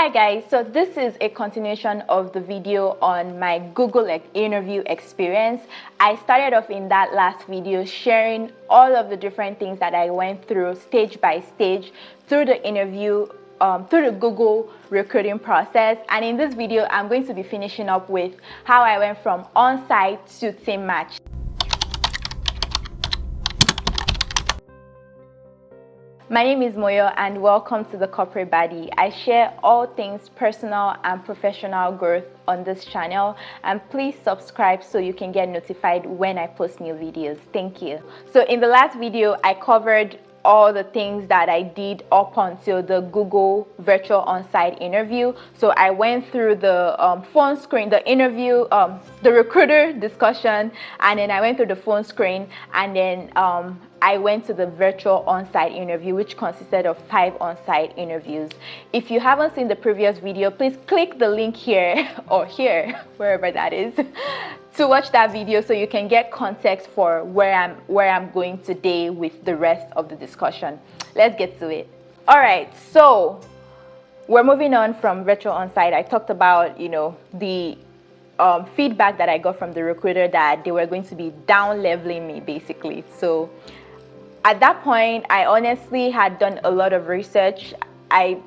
Hi guys, so this is a continuation of the video on my Google interview experience. I started off in that last video sharing all of the different things that I went through stage by stage through the interview, through the Google recruiting process. And in this video, I'm going to be finishing up with how I went from on-site to team match. My name is Moyo and welcome to the Corporate Baddie. I share all things personal and professional growth on this channel, and please subscribe so you can get notified when I post new videos. Thank you. So in the last video, I covered all the things that I did up until the Google virtual on-site interview. So I went through the phone screen, the interview, the recruiter discussion, and then I went through the phone screen, and then I went to the virtual on-site interview, which consisted of 5 on-site interviews. If you haven't seen the previous video, please click the link here or here, wherever that is, to watch that video so you can get context for where I'm going today with the rest of the discussion. Let's get to it. All right, so we're moving on from virtual on-site. I talked about, the feedback that I got from the recruiter that they were going to be down leveling me basically. So at that point, I honestly had done a lot of research.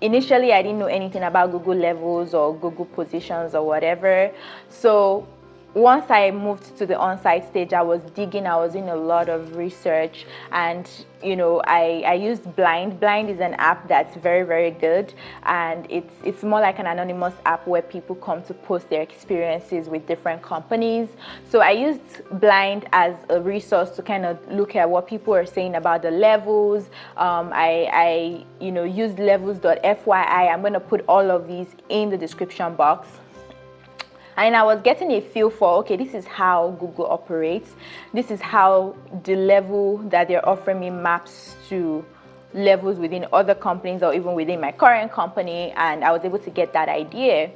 Initially I didn't know anything about Google levels or Google positions or whatever. So once I moved to the on-site stage, I was digging, I was doing a lot of research, and I used Blind. Blind is an app that's very, very good, and it's more like an anonymous app where people come to post their experiences with different companies. So I used Blind as a resource to kind of look at what people are saying about the levels. I used levels.fyi. I'm going to put all of these in the description box. And I was getting a feel for, okay, this is how Google operates. This is how the level that they're offering me maps to levels within other companies or even within my current company. And I was able to get that idea.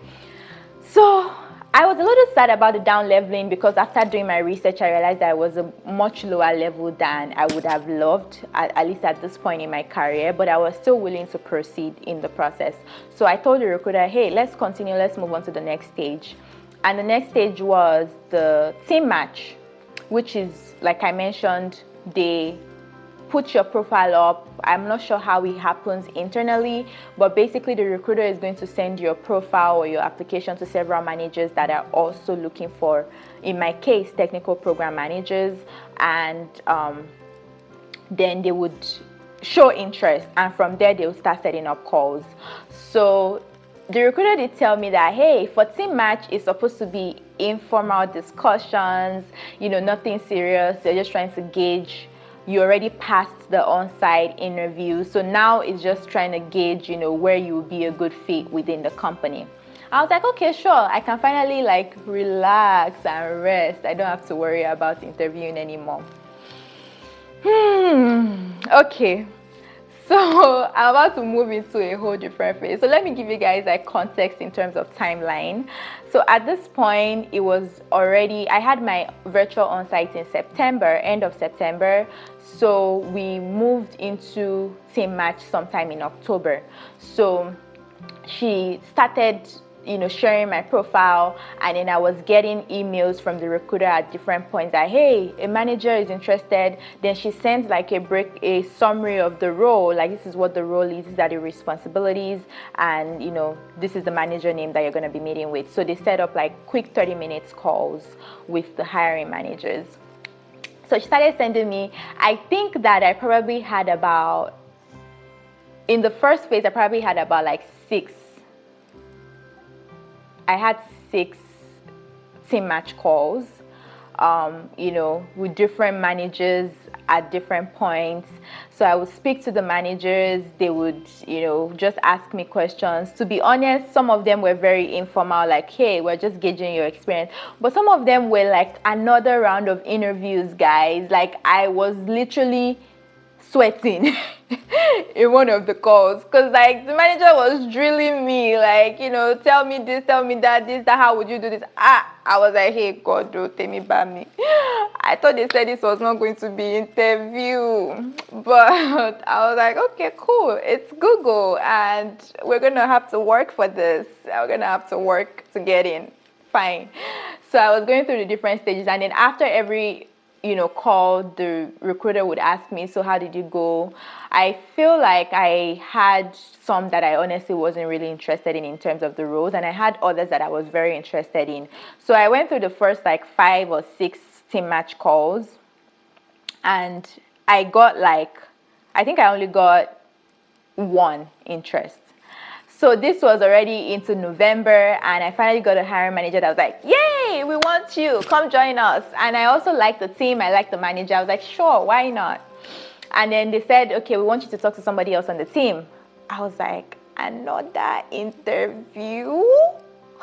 So I was a little sad about the down leveling because after doing my research, I realized that I was a much lower level than I would have loved, at least at this point in my career, but I was still willing to proceed in the process. So I told the recruiter, hey, let's continue, let's move on to the next stage. And the next stage was the team match, which is, like I mentioned, they put your profile up. I'm not sure how it happens internally, but basically the recruiter is going to send your profile or your application to several managers that are also looking for, in my case, technical program managers, and then they would show interest, and from there they will start setting up calls. So the recruiter did tell me that, hey, for team match, it's supposed to be informal discussions, nothing serious. They're just trying to gauge. You already passed the on-site interview, so now it's just trying to gauge, where you will be a good fit within the company. I was like, okay, sure, I can finally relax and rest. I don't have to worry about interviewing anymore. Okay. So I'm about to move into a whole different phase. So let me give you guys context in terms of timeline. So at this point, it was already, I had my virtual on-site in September, end of September. So we moved into team match sometime in October. So she started sharing my profile, and then I was getting emails from the recruiter at different points that, hey, a manager is interested. Then she sends a summary of the role, like this is what the role is, these are the responsibilities, and this is the manager name that you're going to be meeting with. So they set up quick 30 minutes calls with the hiring managers. So she started sending me, I think that I probably had about, in the first phase, I probably had about 6 team match calls, with different managers at different points. So I would speak to the managers. They would, just ask me questions. To be honest, some of them were very informal, like, hey, we're just gauging your experience. But some of them were another round of interviews, guys. I was literally sweating in one of the calls, because like the manager was drilling me, like, you know, tell me this, tell me that, this, that, how would you do this? I was like, hey God, don't take me by me. I thought they said this was not going to be interview, but I was like, okay, cool, it's Google and we're gonna have to work for this. We're gonna have to work to get in. Fine. So I was going through the different stages, and then after every, you know, call, the recruiter would ask me, so how did you go? I feel like I had some that I honestly wasn't really interested in terms of the roles, and I had others that I was very interested in. So I went through the first like 5 or 6 team match calls, and I got like, I think I only got 1 interest. So this was already into November, and I finally got a hiring manager that was like, yay, we want you, come join us. And I also liked the team, I liked the manager. I was like, sure, why not? And then they said, okay, we want you to talk to somebody else on the team. I was like, another interview?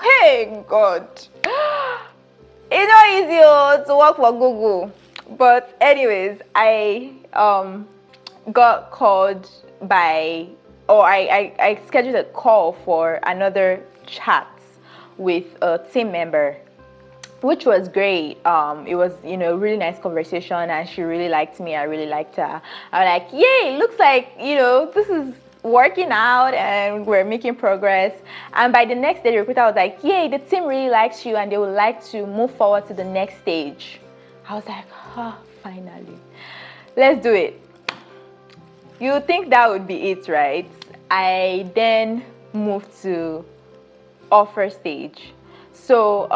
Hey, God. It's not easy to work for Google. But anyways, I got called by, or I scheduled a call for another chat with a team member, which was great. It was, you know, a really nice conversation, and she really liked me. I really liked her. I was like, yay, looks like, you know, this is working out and we're making progress. And by the next day, the recruiter was like, yay, the team really likes you and they would like to move forward to the next stage. I was like, finally, let's do it. You think that would be it, right? I then moved to offer stage. So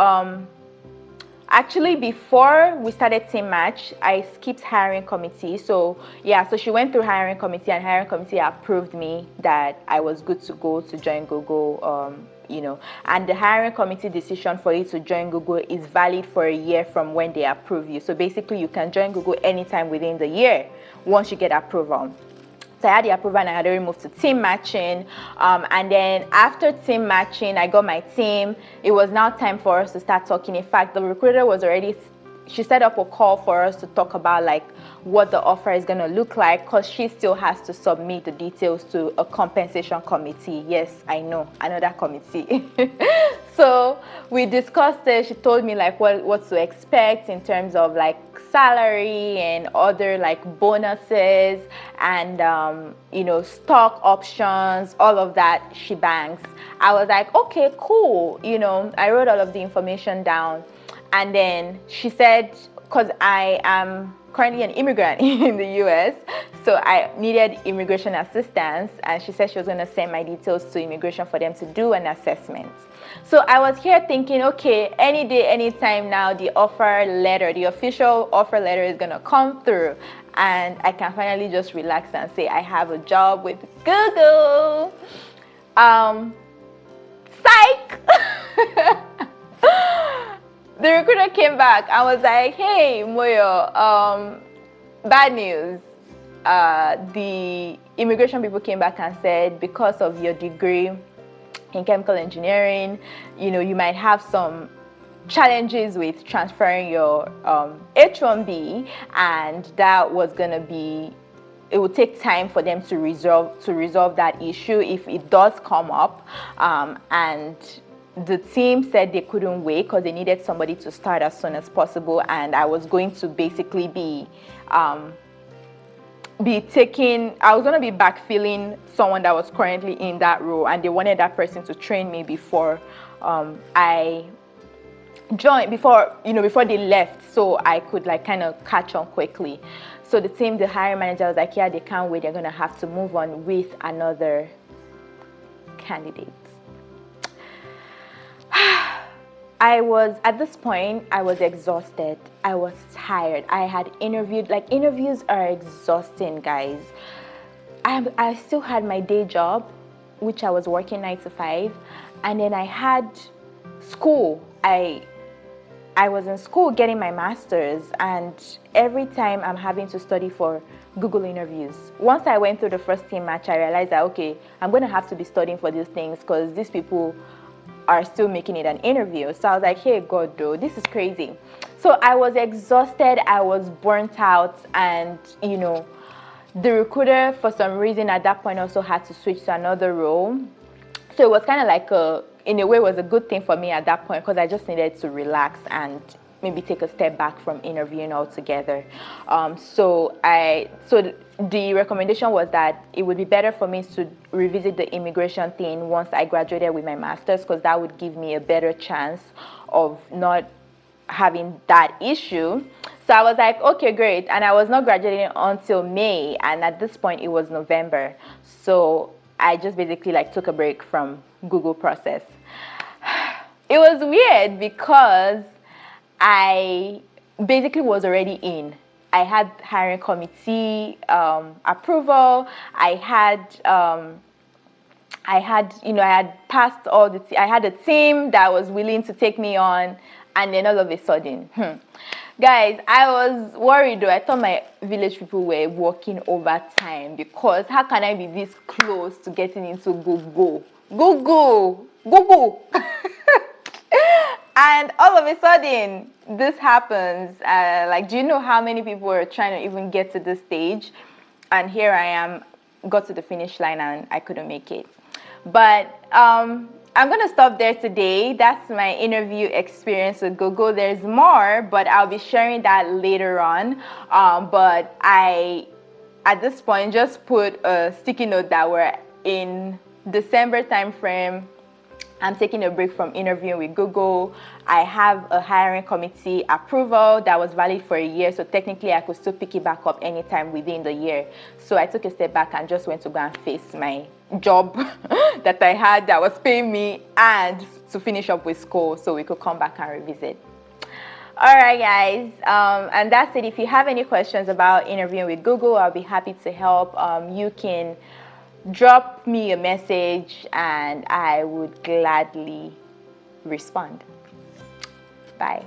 actually, before we started team match, I skipped hiring committee. So yeah, so she went through hiring committee, and hiring committee approved me that I was good to go to join Google. You know, and the hiring committee decision for you to join Google is valid for a year from when they approve you. So basically, you can join Google anytime within the year once you get approval. So I had the approval, and I had already moved to team matching. And then after team matching, I got my team. It was now time for us to start talking. In fact, the recruiter was already, she set up a call for us to talk about like what the offer is going to look like, because she still has to submit the details to a compensation committee. Yes, I know, another committee. So we discussed it. She told me like what to expect in terms of like salary and other like bonuses and you know, stock options, all of that shebangs. I was like, okay, cool. You know, I wrote all of the information down, and then she said, because I am currently an immigrant in the US, so I needed immigration assistance, and she said she was going to send my details to immigration for them to do an assessment. So I was here thinking, okay, any day, anytime now, the offer letter, the official offer letter is going to come through, and I can finally just relax and say I have a job with Google. Psych! The recruiter came back and was like, hey, Moyo, bad news. The immigration people came back and said, because of your degree in chemical engineering, you know, you might have some challenges with transferring your H-1B, and that was going to be, it would take time for them to resolve that issue if it does come up. And the team said they couldn't wait because they needed somebody to start as soon as possible, and I was going to basically be I was going to be backfilling someone that was currently in that role, and they wanted that person to train me before I joined, before they left, so I could like kind of catch on quickly. So the hiring manager was like, yeah, they can't wait, they're going to have to move on with another candidate. At this point, I was exhausted. I was tired. I had interviewed, like interviews are exhausting, guys. I still had my day job, which I was working 9 to 5. And then I had school. I was in school getting my master's, and every time I'm having to study for Google interviews. Once I went through the first team match, I realized that, okay, I'm going to have to be studying for these things because these people are still making it an interview. So I was like, hey, God, though, this is crazy. So I was exhausted, I was burnt out, and, you know, the recruiter, for some reason, at that point also had to switch to another role. So it was kind of like in a way, it was a good thing for me at that point, because I just needed to relax and maybe take a step back from interviewing altogether. So the recommendation was that it would be better for me to revisit the immigration thing once I graduated with my master's, because that would give me a better chance of not having that issue. So I was like, okay, great. And I was not graduating until May, and at this point it was November. So I just basically like took a break from Google process. It was weird because I basically was already in. I had hiring committee approval. I had passed all I had a team that was willing to take me on, and then all of a sudden, guys, I was worried though. I thought my village people were working overtime, because how can I be this close to getting into Google? And all of a sudden, this happens. Like, do you know how many people are trying to even get to this stage? And here I am, got to the finish line, and I couldn't make it. But I'm going to stop there today. That's my interview experience with Google. There's more, but I'll be sharing that later on. But I, at this point, just put a sticky note that we're in December timeframe. I'm taking a break from interviewing with Google. I have a hiring committee approval that was valid for a year, so technically I could still pick it back up anytime within the year. So I took a step back and just went to go and face my job that I had that was paying me, and to finish up with school so we could come back and revisit. All right, guys, and that's it. If you have any questions about interviewing with Google, I'll be happy to help. You can drop me a message and I would gladly respond. Bye.